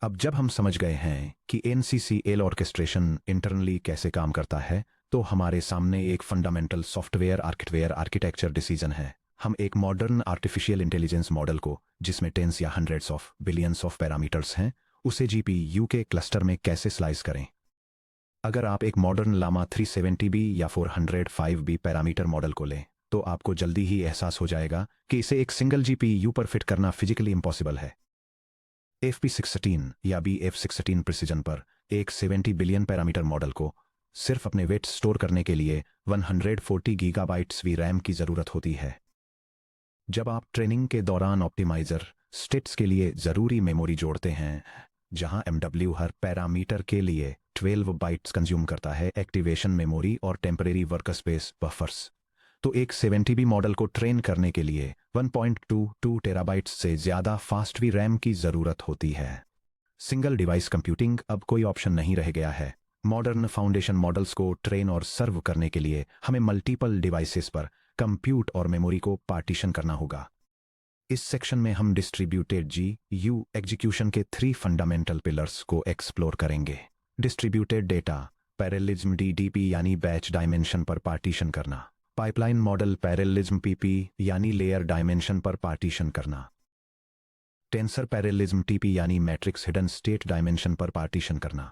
अब जब हम समझ गए हैं कि NCCL ऑर्केस्ट्रेशन इंटरनली कैसे काम करता है, तो हमारे सामने एक फंडामेंटल सॉफ्टवेयर आर्किटेक्चर डिसीजन है। हम एक मॉडर्न आर्टिफिशियल इंटेलिजेंस मॉडल को, जिसमें टेंस या hundreds of billions of parameters हैं, उसे GPU के क्लस्टर में कैसे स्लाइस करें। अगर आप एक मॉडर्न लामा 370B या 405B पैरामीटर मॉडल को लें, तो आपको जल्दी ही एहसास हो जाएगा कि इसे एक सिंगल GPU पर फिट करना फिजिकली इम्पॉसिबल है। FP16 या BF16 प्रिसीजन पर एक 70 बिलियन पैरामीटर मॉडल को सिर्फ अपने वेट्स स्टोर करने के लिए 140 गीगाबाइट्स VRAM की जरूरत होती है। जब आप ट्रेनिंग के दौरान ऑप्टिमाइजर स्टेट्स के लिए जरूरी मेमोरी जोड़ते हैं, जहां MW हर पैरामीटर के लिए 12 बाइट्स कंज्यूम करता है, एक्टिवेशन मेमोरी और टेम्परेरी वर्कस्पेस बफर्स, तो एक 70B मॉडल को ट्रेन करने के लिए 1.22 टेराबाइट्स से ज़्यादा फास्ट VRAM की ज़रूरत होती है। सिंगल डिवाइस कंप्यूटिंग अब कोई ऑप्शन नहीं रह गया है। मॉडर्न फाउंडेशन मॉडल्स को ट्रेन और सर्व करने के लिए हमें मल्टीपल डिवाइसेस पर कंप्यूट और मेमोरी को पार्टीशन करना होगा। इस सेक्शन में हम डिस्ट्रीब्यूटेड GPU एग्जीक्यूशन के 3 फंडामेंटल पिलर्स को एक्सप्लोर करेंगे। डिस्ट्रीब्यूटेड डेटा पैरेललिज्म DDP यानी बैच डायमेंशन पर पार्टीशन करना, पाइपलाइन मॉडल पैरेललिज्म PP यानी लेयर डायमेंशन पर पार्टीशन करना, टेंसर पैरेललिज्म TP यानी मैट्रिक्स हिडन स्टेट डायमेंशन पर पार्टीशन करना।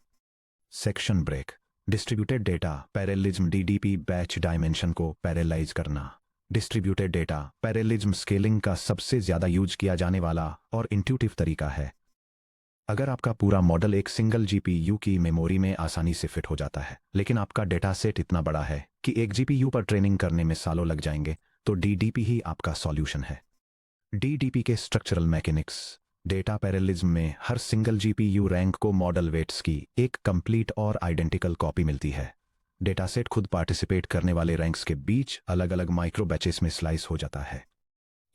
Section break. Distributed data parallelism DDP batch dimension को पैरेलाइज करना। डिस्ट्रीब्यूटेड डेटा पैरेललिज्म स्केलिंग का सबसे ज्यादा यूज किया जाने वाला और इंट्यूटिव तरीका है। अगर आपका पूरा मॉडल एक सिंगल GPU की मेमोरी में आसानी से फिट हो जाता है, लेकिन आपका डेटा सेट इतना बड़ा है कि एक GPU पर ट्रेनिंग करने में सालों लग जाएंगे, तो DDP ही आपका सॉल्यूशन है। DDP के स्ट्रक्चरल मैकेनिक्स। डेटा पैरेललिज्म में हर सिंगल GPU रैंक को मॉडल वेट्स की एक कंप्लीट और आइडेंटिकल कॉपी मिलती है। डेटा सेट खुद पार्टिसिपेट करने वाले रैंक्स के बीच अलग अलग माइक्रो बैचेस में स्लाइस हो जाता है।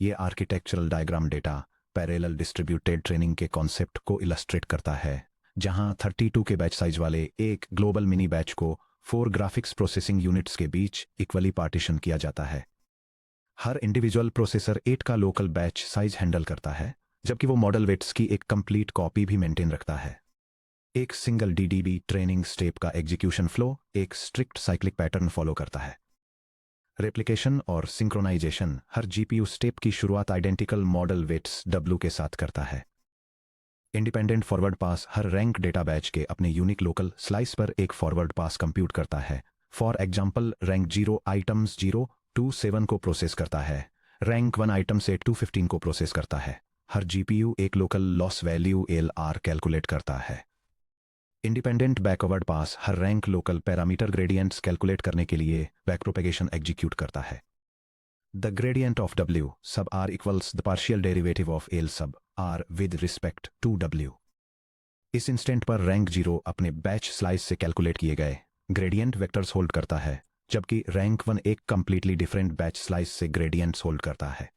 ये architectural diagram data parallel distributed training के कॉन्सेप्ट को इलस्ट्रेट करता है, जहां 32 के बैच साइज वाले एक ग्लोबल मिनी बैच को 4 ग्राफिक्स प्रोसेसिंग यूनिट्स के बीच इक्वली पार्टीशन किया जाता है। हर इंडिविजुअल प्रोसेसर 8 का लोकल बैच साइज हैंडल करता है, जबकि वो मॉडल वेट्स की एक कंप्लीट कॉपी भी मेंटेन रखता है। एक सिंगल DDP ट्रेनिंग स्टेप का एग्जीक्यूशन फ्लो एक स्ट्रिक्ट साइक्लिक पैटर्न फॉलो करता है। रेप्लिकेशन और सिंक्रोनाइजेशन हर GPU स्टेप की शुरुआत आइडेंटिकल मॉडल वेट्स W के साथ करता है। इंडिपेंडेंट फॉरवर्ड पास हर रैंक डेटा बैच के अपने यूनिक लोकल स्लाइस पर एक फॉरवर्ड पास कंप्यूट करता है। For example, rank 0 items 0 to 7 को प्रोसेस करता है, रैंक 1 आइटम से 215 को प्रोसेस करता है। हर GPU एक local loss value LR calculate करता है। इंडिपेंडेंट बैकवर्ड पास हर rank local parameter gradients calculate करने के लिए बैकप्रोपेगेशन एग्जीक्यूट करता है। The gradient of W sub R equals the partial derivative of L sub R with respect to W। इस instant पर रैंक 0 अपने बैच स्लाइस से कैलकुलेट किए गए ग्रेडियंट वेक्टर्स होल्ड करता है, जबकि रैंक 1 एक कंप्लीटली डिफरेंट बैच स्लाइस से ग्रेडियंट्स होल्ड करता है।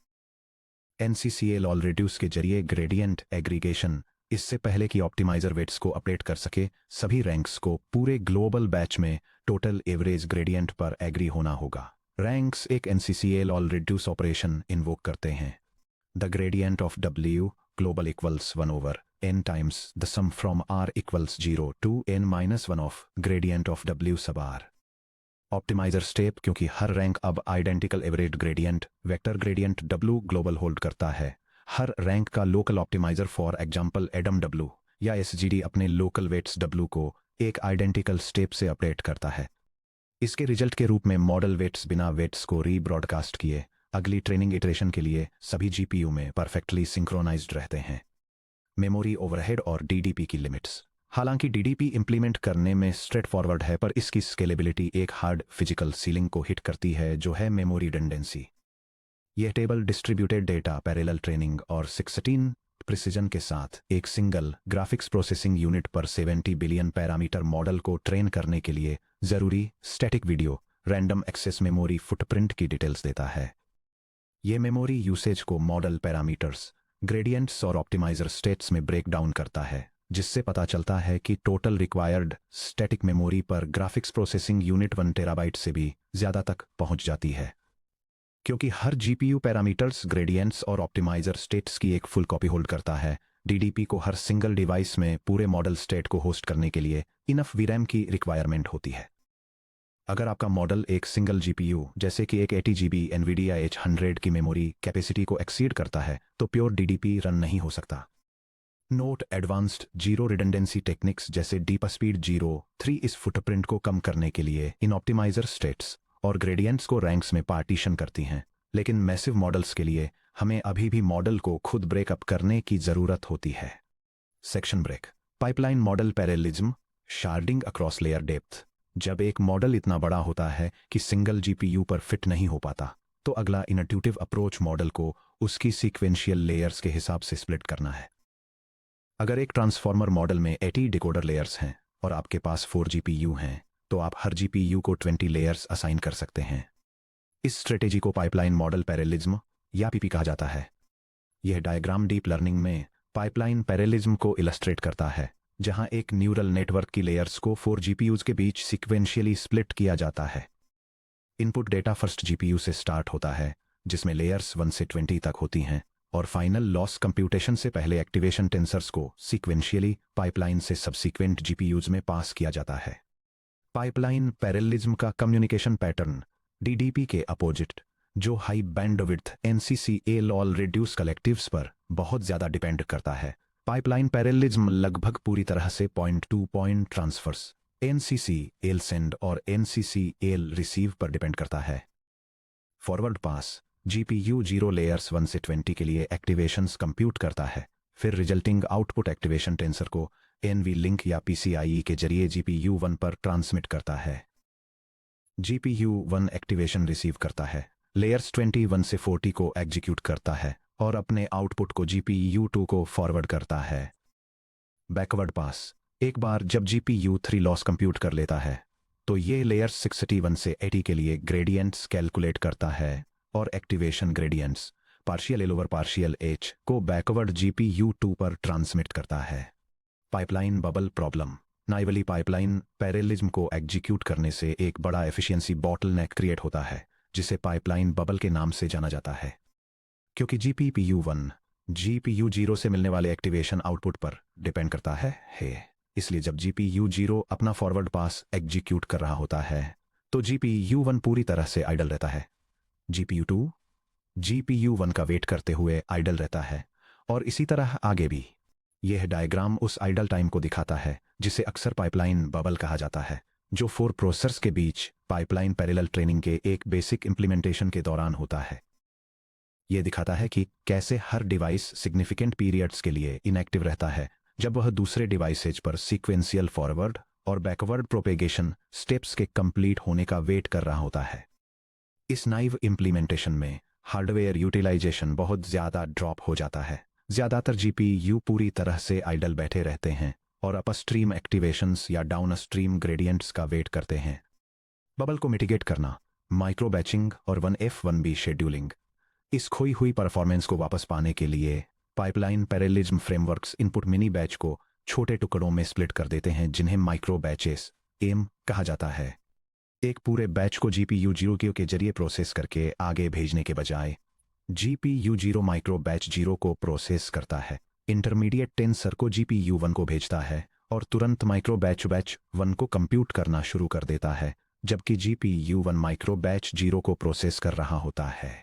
NCCL ऑल रिड्यूस के जरिए ग्रेडियंट एग्रीगेशन इससे पहले कि ऑप्टिमाइजर वेट्स को अपडेट कर सके, सभी रैंक्स को पूरे ग्लोबल बैच में टोटल एवरेज ग्रेडियंट पर एग्री होना होगा। रैंक्स एक NCCL all reduce operation invoke करते हैं। The gradient of W global equals 1/n times the sum from R equals 0 to n-1 of gradient of W sub R। Optimizer step, क्योंकि हर rank अब identical average gradient vector gradient W global hold करता है, हर rank का local optimizer for example Adam W या SGD अपने local weights W को एक आइडेंटिकल स्टेप से अपडेट करता है। इसके रिजल्ट के रूप में मॉडल वेट्स बिना वेट्स को रीब्रॉडकास्ट किए अगली ट्रेनिंग इटरेशन के लिए सभी GPU में परफेक्टली सिंक्रोनाइज्ड रहते हैं। मेमोरी ओवरहेड और DDP की लिमिट्स। हालांकि DDP इंप्लीमेंट करने में स्ट्रेट फॉरवर्ड है, पर इसकी स्केलेबिलिटी एक हार्ड फिजिकल सीलिंग को हिट करती है, जो है मेमोरी रिडंडेंसी। यह table distributed data parallel training और 16 प्रिसीजन के साथ एक सिंगल ग्राफिक्स प्रोसेसिंग यूनिट पर 70 बिलियन पैरामीटर मॉडल को ट्रेन करने के लिए जरूरी static video random access memory footprint की डिटेल्स देता है। यह मेमोरी यूसेज को मॉडल पैरामीटर्स, ग्रेडियंट्स और ऑप्टिमाइजर स्टेट्स में ब्रेक डाउन करता है, जिससे पता चलता है कि टोटल रिक्वायर्ड स्टैटिक मेमोरी पर ग्राफिक्स प्रोसेसिंग यूनिट 1 टेराबाइट से भी ज्यादा तक पहुंच जाती है। क्योंकि हर GPU पैरामीटर्स, ग्रेडियंट्स और ऑप्टिमाइजर स्टेट्स की एक फुल कॉपी होल्ड करता है, डीडीपी को हर सिंगल डिवाइस में पूरे मॉडल स्टेट को होस्ट करने के लिए इनफ वीरैम की रिक्वायरमेंट होती है। अगर आपका मॉडल एक सिंगल जीपीयू जैसे कि एक 80 GB NVIDIA H100 की मेमोरी कैपेसिटी को एक्सीड करता है तो प्योर डीडीपी रन नहीं हो सकता। Note advanced zero redundancy techniques जैसे डीप स्पीड 03 इस फुटप्रिंट को कम करने के लिए इन ऑप्टिमाइजर स्टेट्स और ग्रेडियंट्स को रैंक्स में पार्टीशन करती हैं, लेकिन मैसिव मॉडल्स के लिए हमें अभी भी मॉडल को खुद ब्रेकअप करने की जरूरत होती है। Section break, pipeline model parallelism, sharding across layer depth. जब एक मॉडल इतना बड़ा होता है कि सिंगल जीपीयू पर फिट नहीं हो पाता तो अगला इनट्यूटिव अप्रोच मॉडल को उसकी सीक्वेंशियल लेयर्स के हिसाब से स्प्लिट करना है। अगर एक ट्रांसफॉर्मर मॉडल में 80 डिकोडर लेयर्स हैं और आपके पास 4 जीपीयू हैं तो आप हर जीपीयू को 20 लेयर्स असाइन कर सकते हैं। इस स्ट्रेटेजी को पाइपलाइन मॉडल पैरेललिज्म या पीपी कहा जाता है। यह डायग्राम डीप लर्निंग में पाइपलाइन पैरेललिज्म को इलस्ट्रेट करता है, जहां एक न्यूरल नेटवर्क की लेयर्स को 4 जीपीयूज के बीच सीक्वेंशियली स्प्लिट किया जाता है। इनपुट डेटा फर्स्ट जीपीयू से स्टार्ट होता है जिसमें लेयर्स 1 से 20 तक होती हैं और फाइनल लॉस कंप्यूटेशन से पहले एक्टिवेशन टेंसर्स को सीक्वेंशियली पाइपलाइन से सबसीक्वेंट जीपीयूज में पास किया जाता है। पाइपलाइन पैरेललिज्म का कम्युनिकेशन पैटर्न डीडीपी के अपोजिट, जो high bandwidth NCC-A-LOL reduce collectives पर बहुत ज्यादा डिपेंड करता है। पाइपलाइन पैरेललिज्म लगभग पूरी तरह से point to point transfers NCC-AL send और NCC-AL रिसीव पर डिपेंड करता है। फॉरवर्ड पास GPU 0 लेयर्स 1 से 20 के लिए एक्टिवेशंस कंप्यूट करता है, फिर रिजल्टिंग आउटपुट एक्टिवेशन टेंसर को NVLink या PCIe के जरिए GPU 1 पर ट्रांसमिट करता है। GPU 1 एक्टिवेशन रिसीव करता है, लेयर्स 21 से 40 को एग्जीक्यूट करता है और अपने आउटपुट को GPU 2 को फॉरवर्ड करता है। बैकवर्ड पास, एक बार जब GPU 3 लॉस कंप्यूट कर लेता है तो ये लेयर्स 61 से 80 के लिए ग्रेडियंट्स कैलकुलेट करता है और activation gradients partial L over partial H को बैकवर्ड GPU 2 पर ट्रांसमिट करता है। Pipeline bubble problem, naively pipeline parallelism को एग्जीक्यूट करने से एक बड़ा एफिशिएंसी बॉटलनेक क्रिएट होता है जिसे पाइपलाइन बबल के नाम से जाना जाता है। क्योंकि GPU 1 GPU 0 से मिलने वाले एक्टिवेशन आउटपुट पर डिपेंड करता है, इसलिए जब GPU 0 अपना फॉरवर्ड पास एग्जीक्यूट कर रहा होता है तो GPU 1 पूरी तरह से आइडल रहता है। GPU 2 GPU 1 का वेट करते हुए आइडल रहता है और इसी तरह आगे भी। यह डायग्राम उस आइडल टाइम को दिखाता है जिसे अक्सर पाइपलाइन बबल कहा जाता है, जो 4 प्रोसेसर्स के बीच पाइपलाइन पैरेलल ट्रेनिंग के एक बेसिक इंप्लीमेंटेशन के दौरान होता है। यह दिखाता है कि कैसे हर डिवाइस सिग्निफिकेंट पीरियड्स के लिए इनएक्टिव रहता है जब वह दूसरे डिवाइसेज पर सीक्वेंशियल फॉरवर्ड और बैकवर्ड प्रोपेगेशन स्टेप्स के कंप्लीट होने का वेट कर रहा होता है। इस नाइव इंप्लीमेंटेशन में हार्डवेयर यूटिलाइजेशन बहुत ज्यादा ड्रॉप हो जाता है। ज्यादातर GPU पूरी तरह से आइडल बैठे रहते हैं और अपस्ट्रीम एक्टिवेशंस या डाउनस्ट्रीम ग्रेडियंट्स का वेट करते हैं। बबल को मिटिगेट करना, माइक्रो बैचिंग और 1F1B शेड्यूलिंग। इस खोई हुई परफॉर्मेंस को वापस पाने के लिए pipeline parallelism frameworks input mini batch को छोटे टुकड़ों में स्प्लिट कर देते हैं जिन्हें माइक्रो बैचेस एम कहा जाता है। एक पूरे बैच को GPU 0 के जरिए प्रोसेस करके आगे भेजने के बजाय GPU 0 माइक्रो बैच 0 को प्रोसेस करता है, इंटरमीडिएट टेंसर को GPU 1 को भेजता है और तुरंत माइक्रो बैच 1 को कंप्यूट करना शुरू कर देता है, जबकि GPU 1 माइक्रो बैच 0 को प्रोसेस कर रहा होता है।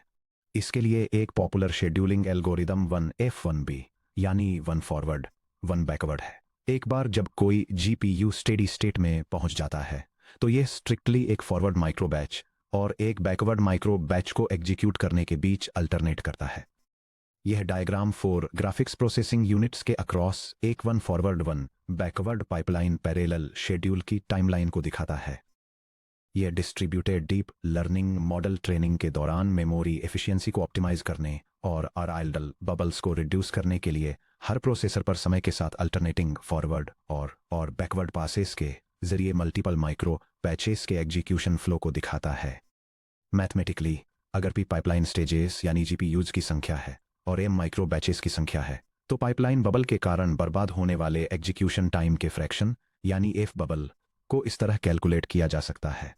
इसके लिए एक पॉपुलर शेड्यूलिंग एल्गोरिदम 1F1B यानी 1 फॉरवर्ड 1 बैकवर्ड है। एक बार जब कोई GPU स्टेडी स्टेट में पहुंच जाता है तो यह स्ट्रिक्टली एक फॉरवर्ड माइक्रो बैच और एक बैकवर्ड माइक्रो बैच को एग्जीक्यूट करने के बीच अल्टरनेट करता है। यह डायग्राम 4 ग्राफिक्स प्रोसेसिंग यूनिट्स के अक्रॉस एक 1 forward 1 backward pipeline parallel schedule की टाइमलाइन को दिखाता है। यह distributed deep learning model training के दौरान मेमोरी एफिशिएंसी को ऑप्टिमाइज करने और आइडल बबल्स को रिड्यूस करने के लिए हर प्रोसेसर पर समय के साथ अल्टरनेटिंग फॉरवर्ड और बैकवर्ड पासेस के जरिए मल्टीपल माइक्रो बैचेस के एग्जीक्यूशन फ्लो को दिखाता है। मैथमेटिकली, अगर पी पाइपलाइन स्टेजेस यानी GPUs की संख्या है और M माइक्रो बैचेस की संख्या है तो पाइपलाइन बबल के कारण बर्बाद होने वाले एग्जीक्यूशन टाइम के फ्रैक्शन यानी F बबल को इस तरह कैलकुलेट किया जा सकता है।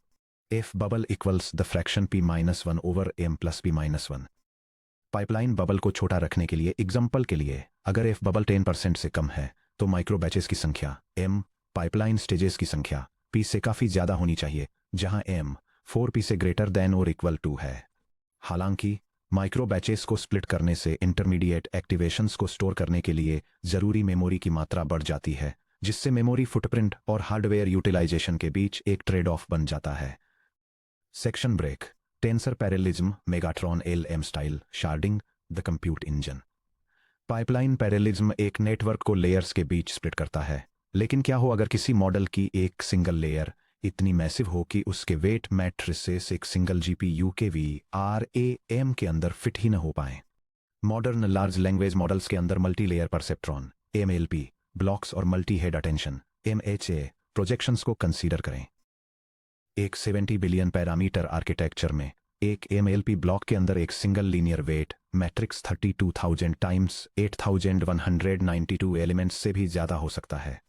F bubble equals the fraction P-1 over M plus P-1। Pipeline bubble को छोटा रखने के लिए एग्जाम्पल के लिए अगर एफ बबल 10% से कम है तो माइक्रो बैचेस की संख्या एम पाइपलाइन स्टेजेस की संख्या पी से काफ़ी ज़्यादा होनी चाहिए, जहां एम 4p से ग्रेटर देन और इक्वल टू है। हालांकि माइक्रो बैचेस को स्प्लिट करने से इंटरमीडिएट एक्टिवेशंस को स्टोर करने के लिए ज़रूरी मेमोरी की मात्रा बढ़ जाती है, जिससे मेमोरी फुटप्रिंट और हार्डवेयर यूटिलाइजेशन के बीच एक ट्रेड ऑफ बन जाता है। Section break, tensor parallelism, Megatron L style sharding, the compute engine. Pipeline parallelism एक नेटवर्क को लेयर्स के बीच स्प्लिट करता है, लेकिन क्या हो अगर किसी मॉडल की एक सिंगल लेयर इतनी मैसिव हो कि उसके वेट मैट्रिसेस एक सिंगल जीपीयू के VRAM के अंदर फिट ही न हो पाए। मॉडर्न लार्ज लैंग्वेज मॉडल्स के अंदर multi layer perceptron MLP blocks और multi head attention MHA projections को कंसीडर करें। एक 70 बिलियन पैरामीटर आर्किटेक्चर में एक MLP ब्लॉक के अंदर एक single linear weight matrix 32,000 times 8,192 elements से भी ज़्यादा हो सकता है।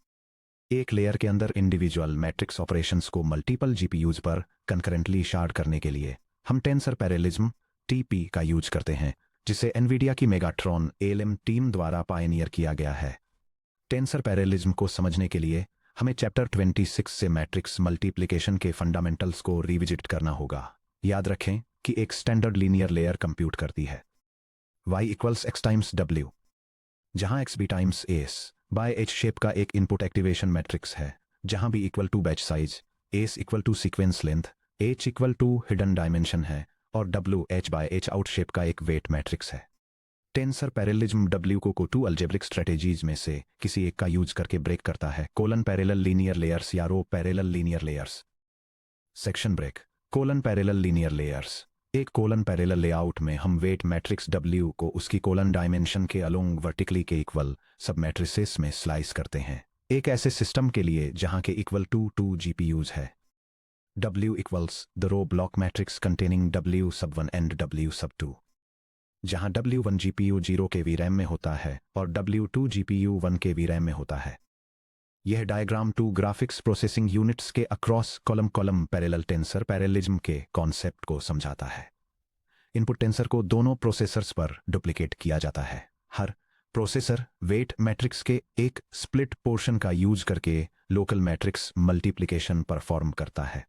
एक लेयर के अंदर इंडिविजुअल मैट्रिक्स ऑपरेशंस को मल्टीपल जीपीयूज पर कंकरेंटली शार्ड करने के लिए हम टेंसर पैरेललिज्म TP का यूज करते हैं, जिसे एनवीडिया की मेगाट्रॉन ALM टीम द्वारा पायनियर किया गया है। टेंसर पैरेललिज्म को समझने के लिए हमें चैप्टर 26 से मैट्रिक्स मल्टीप्लिकेशन के फंडामेंटल्स को रिविजिट करना होगा। याद रखें कि एक स्टैंडर्ड लीनियर लेयर कंप्यूट करती है y = x टाइम्स w, जहां x b times ace by h shape का एक इनपुट एक्टिवेशन मैट्रिक्स है, जहां b = batch size, ace = sequence length, h = hidden dimension है और w h/h आउट शेप का एक वेट मैट्रिक्स है। टेंसर पैरेललिज्म w को 2 अलजेब्रिक स्ट्रेटेजीज में से किसी एक का यूज करके ब्रेक करता है: कोलन पैरेलल लीनियर लेयर्स या row parallel linear layers. Section break, colon parallel linear layers. एक कोलन पैरेलल लेआउट में हम वेट मैट्रिक्स W को उसकी कोलन डायमेंशन के along vertically k equal sub matrices में स्लाइस करते हैं, एक ऐसे सिस्टम के लिए जहां के इक्वल टू 2 GPUs है। W = the row block matrix containing W(1) and W(2), जहां W1 GPU 0 के VRAM में होता है और W2 GPU 1 के VRAM में होता है। यह डायग्राम 2 ग्राफिक्स प्रोसेसिंग यूनिट्स के across column parallel tensor parallelism के कॉन्सेप्ट को समझाता है। इनपुट टेंसर को दोनों प्रोसेसर्स पर डुप्लीकेट किया जाता है। हर प्रोसेसर वेट मैट्रिक्स के एक स्प्लिट पोर्शन का यूज करके लोकल मैट्रिक्स मल्टीप्लिकेशन परफॉर्म करता है।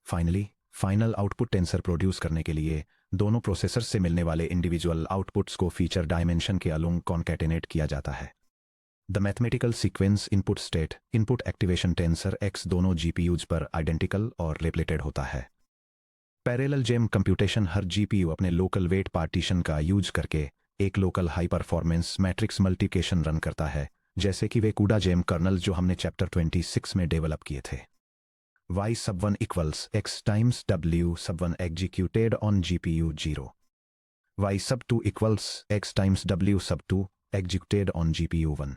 फाइनल आउटपुट टेंसर प्रोड्यूस करने के लिए दोनों प्रोसेसर से मिलने वाले इंडिविजुअल आउटपुट्स को फीचर डायमेंशन के अलोंग कॉन्कैटिनेट किया जाता है। The mathematical sequence input state input activation tensor X दोनों GPUs पर आइडेंटिकल और रिप्लेटेड होता है। पैरेलल जेम कंप्यूटेशन, हर GPU अपने लोकल वेट पार्टीशन का यूज करके एक local high performance matrix multiplication run करता है, जैसे कि वे कूडा जेम कर्नल जो हमने चैप्टर 26 में डेवलप किए थे। y(1) = x times w(1) executed on GPU 0, y(2) = x times w(2) executed on GPU 1।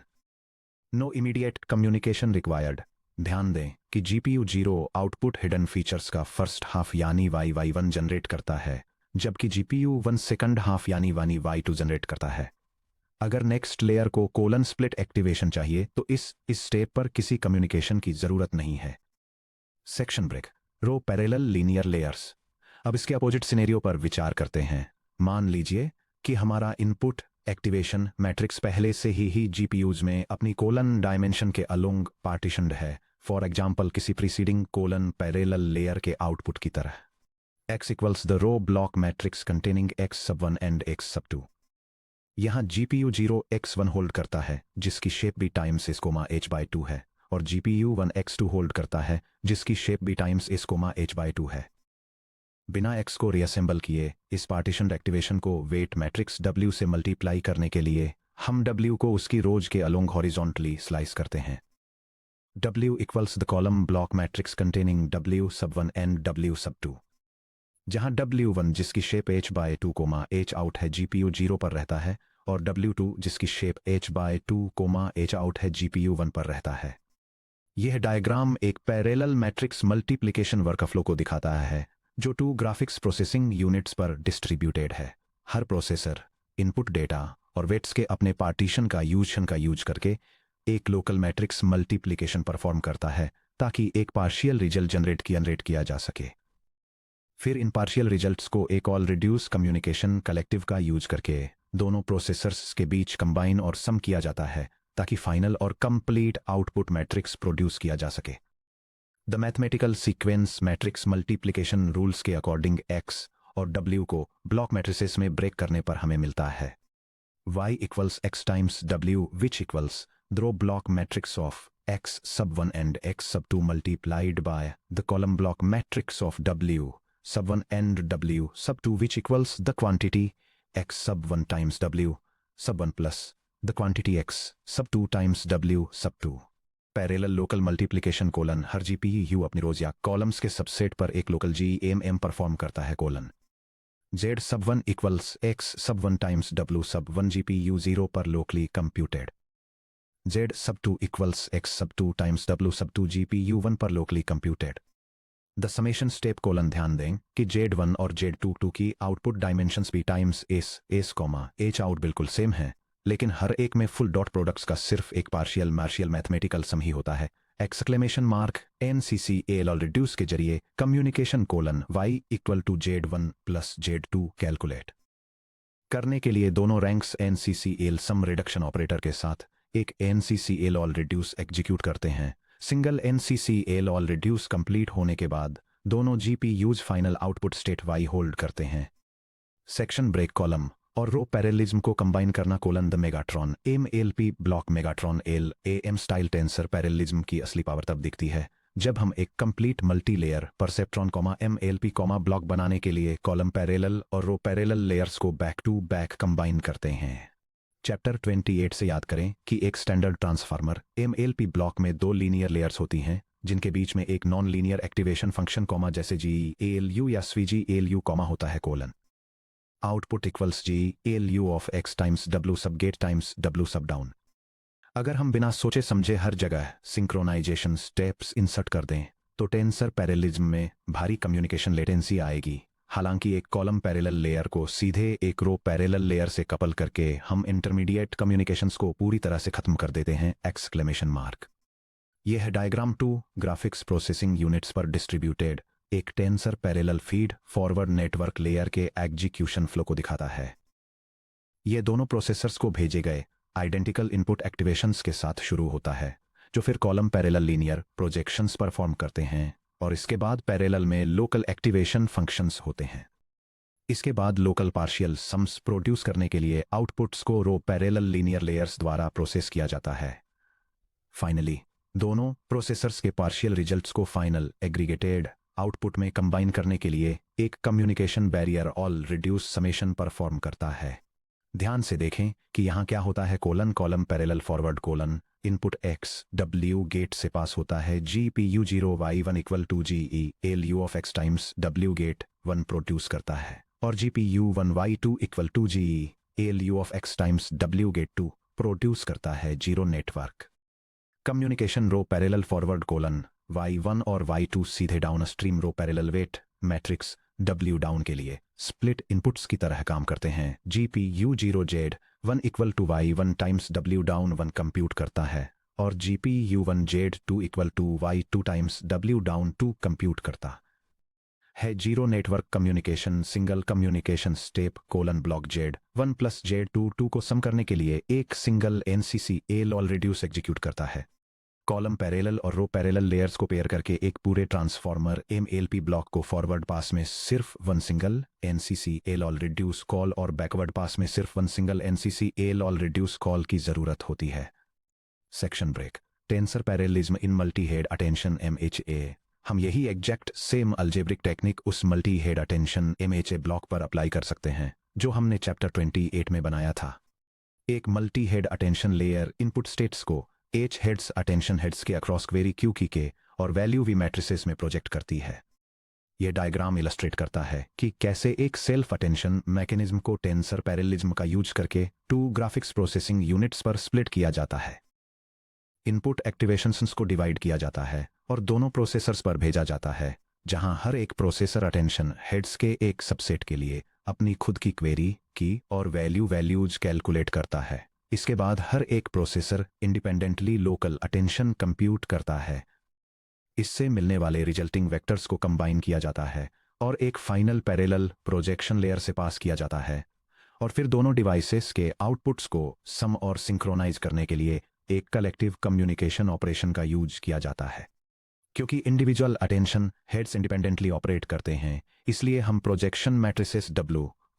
No immediate communication required. ध्यान दें कि GPU 0 आउटपुट हिडन फीचर्स का फर्स्ट हाफ यानी y1 जनरेट करता है, जबकि GPU 1 सेकंड हाफ यानी y2 जनरेट करता है। अगर नेक्स्ट लेयर को कोलन स्प्लिट एक्टिवेशन चाहिए तो इस स्टेप पर किसी कम्युनिकेशन की जरूरत नहीं है। सेक्शन ब्रेक, रो पैरेलल लीनियर लेयर्स। अब इसके अपोजिट सिनेरियो पर विचार करते हैं। मान लीजिए कि हमारा इनपुट एक्टिवेशन मैट्रिक्स पहले से ही GPUs में अपनी कोलन डायमेंशन के अलोंग पार्टीशनड है, फॉर एग्जाम्पल किसी प्रीसीडिंग कोलन पैरेलल लेयर के आउटपुट की तरह। X = the row block matrix containing X(1) and X(2). यहाँ GPU 0 X1 होल्ड करता है, जिसकी shape b times s, h/2 है, और GPU 1 X2 होल्ड करता है, जिसकी shape b times s, h/2 है। बिना X को रीअसेंबल किए इस पार्टीशन एक्टिवेशन को वेट मैट्रिक्स W से मल्टीप्लाई करने के लिए हम W को उसकी रोज के अलोंग हॉरिजॉन्टली स्लाइस करते हैं। W = the column block matrix containing W(1) and W(2), जहां W1 जिसकी शेप h/2, h आउट है GPU 0 पर रहता है, और W2 जिसकी शेप h/2, h आउट है GPU 1 पर रहता है। यह डायग्राम एक पैरेलल मैट्रिक्स मल्टीप्लिकेशन वर्कफ्लो को दिखाता है जो 2 ग्राफिक्स प्रोसेसिंग यूनिट्स पर डिस्ट्रीब्यूटेड है। हर प्रोसेसर इनपुट डेटा और वेट्स के अपने पार्टीशन का यूज करके एक लोकल मैट्रिक्स मल्टीप्लिकेशन परफॉर्म करता है ताकि एक पार्शियल रिजल्ट जनरेट किया जा सके। फिर इन पार्शियल रिजल्ट्स को एक ऑल रिड्यूस कम्युनिकेशन कलेक्टिव का यूज करके दोनों प्रोसेसर्स के बीच कंबाइन और सम किया जाता है ताकि फाइनल और कंप्लीट आउटपुट मैट्रिक्स प्रोड्यूस किया जा सके। The mathematical sequence matrix multiplication rules के अकॉर्डिंग एक्स और डब्ल्यू को ब्लॉक मैट्रिसेस में ब्रेक करने पर हमें मिलता है y equals x times w, which equals the row block matrix of x sub 1 and x sub 2 multiplied by the column block matrix of w sub 1 and w sub 2, which equals the quantity x sub 1 times w sub 1 plus the quantity x sub 2 times w sub 2। Parallel local multiplication colon हर GPU अपनी रोज या columns के subset पर एक local GMM perform करता है colon z sub 1 equals x sub 1 times w sub 1 GPU 0 पर locally computed, z sub 2 equals x sub 2 times w sub 2 GPU 1 पर locally computed। The summation step colon ध्यान दें कि z1 और z2 की output dimensions b times s h out बिल्कुल same है, लेकिन हर एक में फुल डॉट प्रोडक्ट्स का सिर्फ एक पार्शियल मार्शियल मैथमेटिकल सम ही होता है। एक्सक्लेमेशन मार्क NCCL और रिड्यूस के जरिए communication colon y equal to z1 plus z2 calculate करने के लिए दोनों ranks NCCL sum reduction operator के साथ एक NCCL ऑल रिड्यूस एग्जीक्यूट करते हैं। Single NCCL all reduce complete होने के बाद दोनों GPUs final output state y hold करते हैं। सेक्शन ब्रेक कॉलम और रो पैरेललिज्म को कंबाइन करना colon the Megatron MLP block Megatron LAM style tensor parallelism की असली पावर तब दिखती है जब हम एक complete multi layer perceptron MLP block बनाने के लिए कॉलम पैरेलल और रो पैरेलल लेयर्स को बैक टू बैक कंबाइन करते हैं। चैप्टर 28 से याद करें कि एक स्टैंडर्ड ट्रांसफार्मर MLP ब्लॉक में दो लीनियर लेयर्स होती हैं जिनके बीच में एक नॉन लीनियर एक्टिवेशन फंक्शन जैसे GALU या SVGALU होता है colon output equals GALU of x times w सब गेट टाइम्स w सब डाउन। अगर हम बिना सोचे समझे हर जगह सिंक्रोनाइजेशन स्टेप्स इंसर्ट कर दें तो टेंसर पैरेललिज्म में भारी कम्युनिकेशन लेटेंसी आएगी। हालांकि एक कॉलम पैरेलल लेयर को सीधे एक रो पैरेलल लेयर से कपल करके हम इंटरमीडिएट कम्युनिकेशंस को पूरी तरह से खत्म कर देते हैं। Exclamation mark. यह है डायग्राम 2 ग्राफिक्स प्रोसेसिंग यूनिट्स पर डिस्ट्रीब्यूटेड एक tensor parallel feed forward network layer के एग्जीक्यूशन फ्लो को दिखाता है। यह दोनों प्रोसेसर्स को भेजे गए आइडेंटिकल इनपुट एक्टिवेशंस के साथ शुरू होता है जो फिर column parallel linear projections perform करते हैं और इसके बाद पैरेलल में लोकल एक्टिवेशन फंक्शंस होते हैं। इसके बाद लोकल पार्शियल सम्स प्रोड्यूस करने के लिए आउटपुट्स को रो पैरेलल लीनियर लेयर्स द्वारा प्रोसेस किया जाता है। फाइनली दोनों प्रोसेसर्स के पार्शियल रिजल्ट्स को फाइनल एग्रीगेटेड आउटपुट में कंबाइन करने के लिए एक communication barrier all reduce summation perform करता है। ध्यान से देखें कि यहाँ क्या होता है colon column parallel forward colon input x w gate से पास होता है GPU 0 y1 equal to GALU of x times w gate 1 produce करता है और GPU 1 y2 equal to GALU of x times w gate 2 produce करता है zero network communication row parallel forward colon y1 और y2 सीधे downstream row parallel weight matrix w down के लिए split inputs की तरह काम करते हैं। GPU 0 z1 equal to y1 times w down 1 compute करता है और GPU 1 z2 equal to y2 times w down 2 compute करता है। Zero network communication single communication step colon block z1 plus z2 को सम करने के लिए एक single NCCL all reduce execute करता है। कॉलम पैरेलल और रो पैरेलल लेयर्स को पेयर करके एक पूरे ट्रांसफार्मर MLP ब्लॉक को फॉरवर्ड पास में सिर्फ one single NCCL all reduce call और बैकवर्ड पास में सिर्फ one single NCCL all reduce call की जरूरत होती है। सेक्शन ब्रेक टेंसर पैरेललिज्म इन मल्टी हेड अटेंशन MHA। हम यही एग्जैक्ट सेम अलजेब्रिक टेक्निक उस multi head attention MHA block पर अप्लाई कर सकते हैं जो हमने चैप्टर 28 में बनाया था। एक multi head attention layer input states को H हेड्स अटेंशन हेड्स के अक्रॉस क्वेरी Q की के और वैल्यू V मैट्रिसेस में प्रोजेक्ट करती है। यह डायग्राम इलस्ट्रेट करता है कि कैसे एक सेल्फ अटेंशन मैकेनिज्म को टेंसर पैरेललिज्म का यूज करके 2 ग्राफिक्स प्रोसेसिंग यूनिट्स पर स्प्लिट किया जाता है। इनपुट एक्टिवेशंस को डिवाइड किया जाता है और दोनों प्रोसेसर्स पर भेजा जाता है जहां हर एक प्रोसेसर अटेंशन हेड्स के एक सबसेट के लिए अपनी खुद की क्वेरी की और वैल्यूज कैलकुलेट करता है। इसके बाद हर एक processor independently local attention compute करता है। इससे मिलने वाले रिजल्टिंग वेक्टर्स को कंबाइन किया जाता है और एक फाइनल पैरेलल प्रोजेक्शन लेयर से पास किया जाता है, और फिर दोनों डिवाइसेस के आउटपुट्स को सम और सिंक्रोनाइज करने के लिए एक कलेक्टिव कम्युनिकेशन ऑपरेशन का यूज किया जाता है। क्योंकि individual attention heads independently operate करते हैं, इसलिए हम प्रोजेक्शन मैट्रिसेस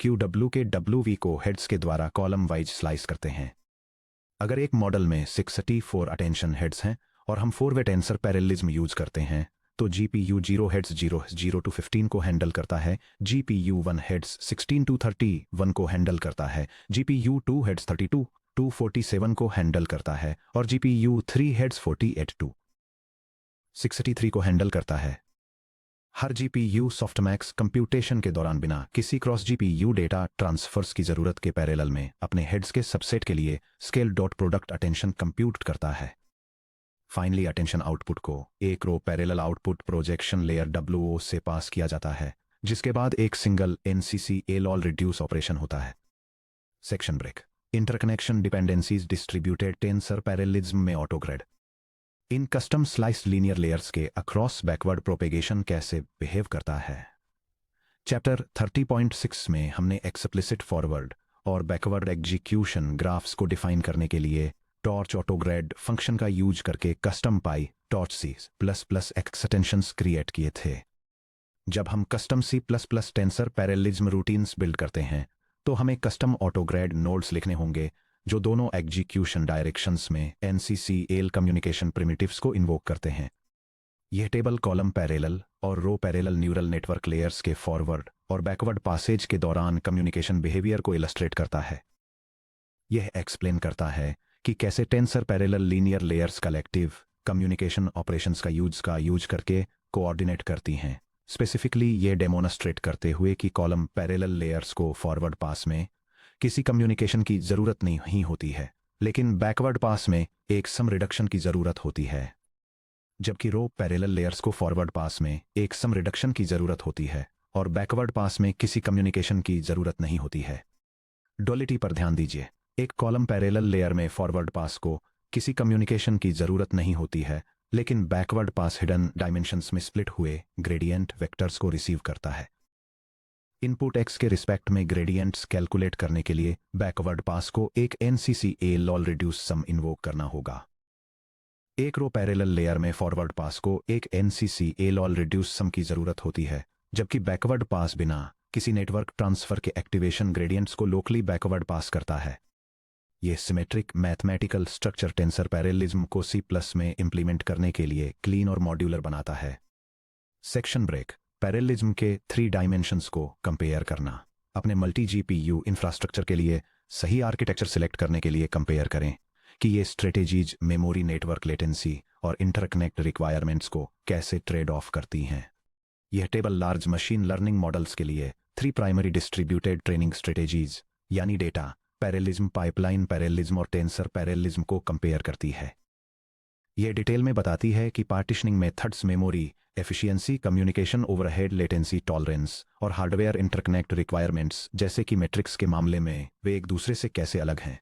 QW के WV को हेड्स के द्वारा कॉलम वाइज स्लाइस करते हैं। अगर एक मॉडल में 64 अटेंशन हेड्स हैं और हम 4 वे टेंसर पैरेललिज्म यूज करते हैं, तो GPU 0 हेड्स 0 to 15 को हैंडल करता है, GPU 1 हेड्स 16 to 31 को हैंडल करता है, GPU 2 हेड्स 32 to 47 को हैंडल करता है, और GPU 3 हेड्स 48 to 63 को हैंडल करता है। हर GPU सॉफ्टमैक्स कंप्यूटेशन के दौरान बिना किसी क्रॉस GPU डेटा ट्रांसफर्स की जरूरत के पैरेलल में अपने हेड्स के सबसेट के लिए scale dot product attention compute करता है। फाइनली अटेंशन आउटपुट को एक row parallel output projection layer WO से पास किया जाता है, जिसके बाद एक single NCC ALOL reduce operation होता है। Section break. Interconnection dependencies distributed tensor parallelism में ऑटोग्रेड। इन कस्टम स्लाइस लीनियर लेयर्स के अक्रॉस बैकवर्ड प्रोपेगेशन कैसे बिहेव करता है। चैप्टर 30.6 में हमने एक्सप्लिसिट फॉरवर्ड और बैकवर्ड एग्जीक्यूशन ग्राफ्स को डिफाइन करने के लिए टॉर्च ऑटोग्रेड फंक्शन का यूज करके कस्टम पाई टॉर्च C++ एक्सटेंशंस क्रिएट किए थे। जब हम custom C++ tensor parallelism routines build करते हैं, तो हमें कस्टम ऑटोग्रेड नोड्स लिखने होंगे जो दोनों एग्जीक्यूशन डायरेक्शंस में NCC AL कम्युनिकेशन प्रिमिटिव्स को इन्वोक करते हैं। यह टेबल कॉलम पैरेलल और row parallel neural network layers के फॉरवर्ड और बैकवर्ड पासेज के दौरान कम्युनिकेशन बिहेवियर को इलस्ट्रेट करता है। यह एक्सप्लेन करता है कि कैसे tensor parallel linear layers collective communication operations का यूज करके कोऑर्डिनेट करती हैं। स्पेसिफिकली ये डेमोन्स्ट्रेट करते हुए कि कॉलम पैरेलल लेयर्स को फॉरवर्ड पास में किसी कम्युनिकेशन की जरूरत नहीं होती है, लेकिन बैकवर्ड पास में एक सम रिडक्शन की जरूरत होती है, जबकि रो पैरेलल लेयर्स को फॉरवर्ड पास में एक सम रिडक्शन की जरूरत होती है और बैकवर्ड पास में किसी कम्युनिकेशन की जरूरत नहीं होती है। डुअलिटी पर ध्यान दीजिए। एक कॉलम पैरेलल लेयर में फॉरवर्ड पास को किसी कम्युनिकेशन की जरूरत नहीं होती है, लेकिन बैकवर्ड पास हिडन डायमेंशंस में स्प्लिट हुए ग्रेडियंट वेक्टर्स को रिसीव करता है। इनपुट x के रिस्पेक्ट में ग्रेडियंट्स कैलकुलेट करने के लिए बैकवर्ड पास को एक NCC ALOL रिड्यूस सम इन्वोक करना होगा। एक रो पैरेलल लेयर में फॉरवर्ड पास को एक NCC ALOL रिड्यूस सम की जरूरत होती है, जबकि बैकवर्ड पास बिना किसी नेटवर्क ट्रांसफर के एक्टिवेशन ग्रेडियंट्स को लोकली बैकवर्ड पास करता है। यह symmetric mathematical structure tensor parallelism को C+ में इंप्लीमेंट करने के लिए क्लीन और मॉड्यूलर बनाता है। Section break. पैरेललिज्म के 3 डायमेंशंस को कंपेयर करना। अपने मल्टी GPU इंफ्रास्ट्रक्चर के लिए सही आर्किटेक्चर सिलेक्ट करने के लिए कंपेयर करें कि ये स्ट्रेटेजीज मेमोरी नेटवर्क लेटेंसी और इंटरकनेक्ट रिक्वायरमेंट्स को कैसे ट्रेड ऑफ करती हैं। यह table large machine learning models के लिए 3 प्राइमरी डिस्ट्रीब्यूटेड ट्रेनिंग स्ट्रेटेजीज यानी डेटा पैरेललिज्म, पाइपलाइन पैरेललिज्म और टेंसर पैरेललिज्म को कंपेयर करती है। यह डिटेल में बताती है कि partitioning methods memory efficiency, communication overhead, latency tolerance और हार्डवेयर इंटरकनेक्ट रिक्वायरमेंट्स जैसे कि मैट्रिक्स के मामले में वे एक दूसरे से कैसे अलग हैं।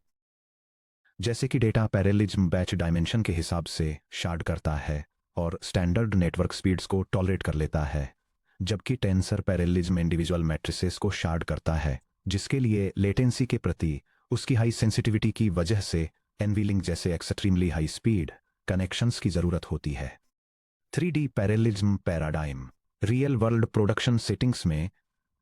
जैसे कि डेटा पैरेललिज्म बैच डायमेंशन के हिसाब से शार्ड करता है और स्टैंडर्ड नेटवर्क स्पीड्स को टॉलरेट कर लेता है, जबकि टेंसर पैरेललिज्म इंडिविजुअल मैट्रिसेस को शार्ड करता है, जिसके लिए लेटेंसी के प्रति उसकी हाई सेंसिटिविटी की वजह से NVLink जैसे एक्सट्रीमली हाई स्पीड कनेक्शंस की जरूरत होती है। 3D parallelism paradigm real world production settings में,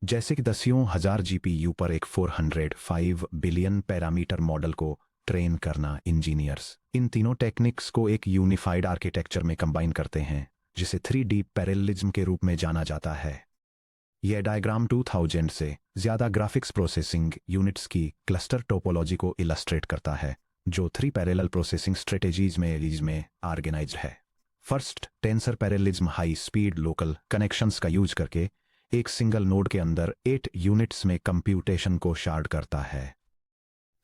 जैसे कि दसियों हजार GPU पर एक 405 बिलियन पैरामीटर मॉडल को ट्रेन करना, इंजीनियर्स इन तीनों टेक्निक्स को एक यूनिफाइड आर्किटेक्चर में कंबाइन करते हैं, जिसे 3D पैरेललिज्म के रूप में जाना जाता है। यह डायग्राम 2000 से ज्यादा ग्राफिक्स प्रोसेसिंग यूनिट्स की क्लस्टर टोपोलॉजी को इलस्ट्रेट करता है, जो 3 पैरेलल प्रोसेसिंग स्ट्रेटेजीज में ऑर्गेनाइज्ड है। First, tensor parallelism high speed local connections का यूज करके एक सिंगल नोड के अंदर 8 यूनिट्स में कंप्यूटेशन को शार्ड करता है।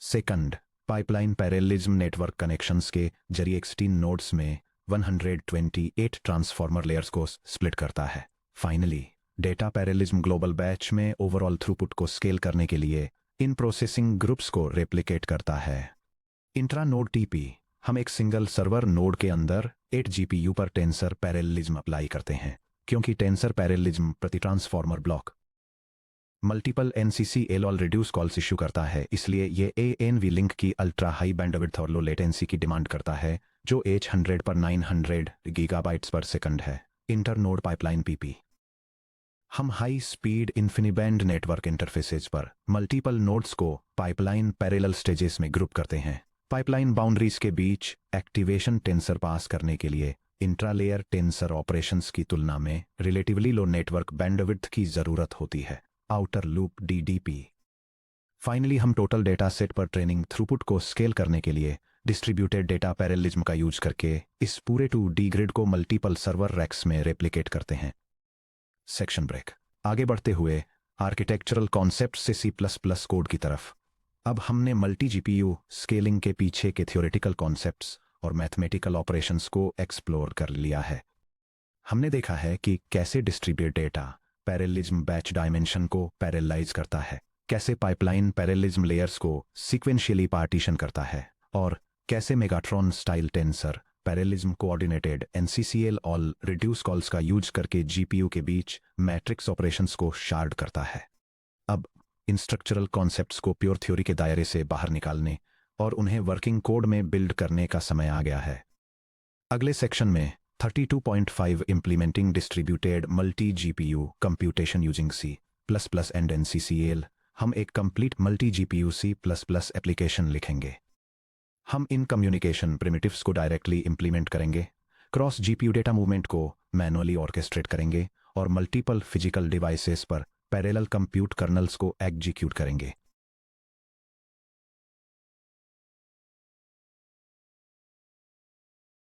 Second, pipeline parallelism network connections के जरिए 16 नोड्स में 128 ट्रांसफॉर्मर लेयर्स को स्प्लिट करता है। Finally, data parallelism global batch में ओवरऑल थ्रूपुट को स्केल करने के लिए इन प्रोसेसिंग ग्रुप्स को रेप्लिकेट करता है। इंट्रा नोड TP, हम एक सिंगल सर्वर नोड के अंदर 8 GPU पर टेंसर पैरेललिज्म अप्लाई करते हैं, क्योंकि टेंसर पैरेललिज्म प्रति transformer block multiple NCCL reduce calls issue करता है, इसलिए ये ANV लिंक की अल्ट्रा हाई बैंडविड्थ और लो लेटेंसी की डिमांड करता है, जो H100 पर 900 गीगाबाइट्स पर सेकंड है। इंटरनोड पाइपलाइन PP हम हाई स्पीड इन्फिनिबैंड नेटवर्क इंटरफेसेज पर मल्टीपल नोड्स को पाइपलाइन पैरेलल स्टेजेस में ग्रुप करते हैं। पाइपलाइन बाउंड्रीज के बीच एक्टिवेशन टेंसर पास करने के लिए इंट्रालेयर टेंसर ऑपरेशंस की तुलना में रिलेटिवली लो नेटवर्क बैंडविड्थ की जरूरत होती है। आउटर लूप DDP फाइनली हम टोटल डेटा सेट पर ट्रेनिंग थ्रूपुट को स्केल करने के लिए डिस्ट्रीब्यूटेड डेटा पैरेललिज्म का यूज करके इस पूरे 2D ग्रिड को मल्टीपल सर्वर रैक्स में रेप्लिकेट करते हैं। Section break. आगे बढ़ते हुए आर्किटेक्चरल कॉन्सेप्ट से C++ कोड की तरफ। अब हमने मल्टी GPU स्केलिंग के पीछे के थ्योरेटिकल कॉन्सेप्ट्स और मैथमेटिकल ऑपरेशंस को एक्सप्लोर कर लिया है। हमने देखा है कि कैसे distributed data parallelism batch dimension को पैरेललाइज करता है, कैसे पाइपलाइन पैरेललिज्म लेयर्स को सीक्वेंशियली पार्टीशन करता है, और कैसे Megatron style tensor parallelism coordinated NCCL all reduce calls का यूज करके GPU के बीच मैट्रिक्स ऑपरेशंस को शार्ड करता है। अब इन स्ट्रक्चरल कॉन्सेप्ट्स को प्योर थ्योरी के दायरे से बाहर निकालने और उन्हें वर्किंग कोड में बिल्ड करने का समय आ गया है। अगले सेक्शन में 32.5 implementing distributed multi GPU computation using C++ and NCCL हम एक complete multi GPU C++ application लिखेंगे। हम इन कम्युनिकेशन प्रिमिटिव्स को डायरेक्टली इंप्लीमेंट करेंगे, क्रॉस GPU डेटा मूवमेंट को मैनुअली ऑर्केस्ट्रेट करेंगे और मल्टीपल फिजिकल डिवाइसेस पर पैरेलल कंप्यूट कर्नल्स को एग्जीक्यूट करेंगे।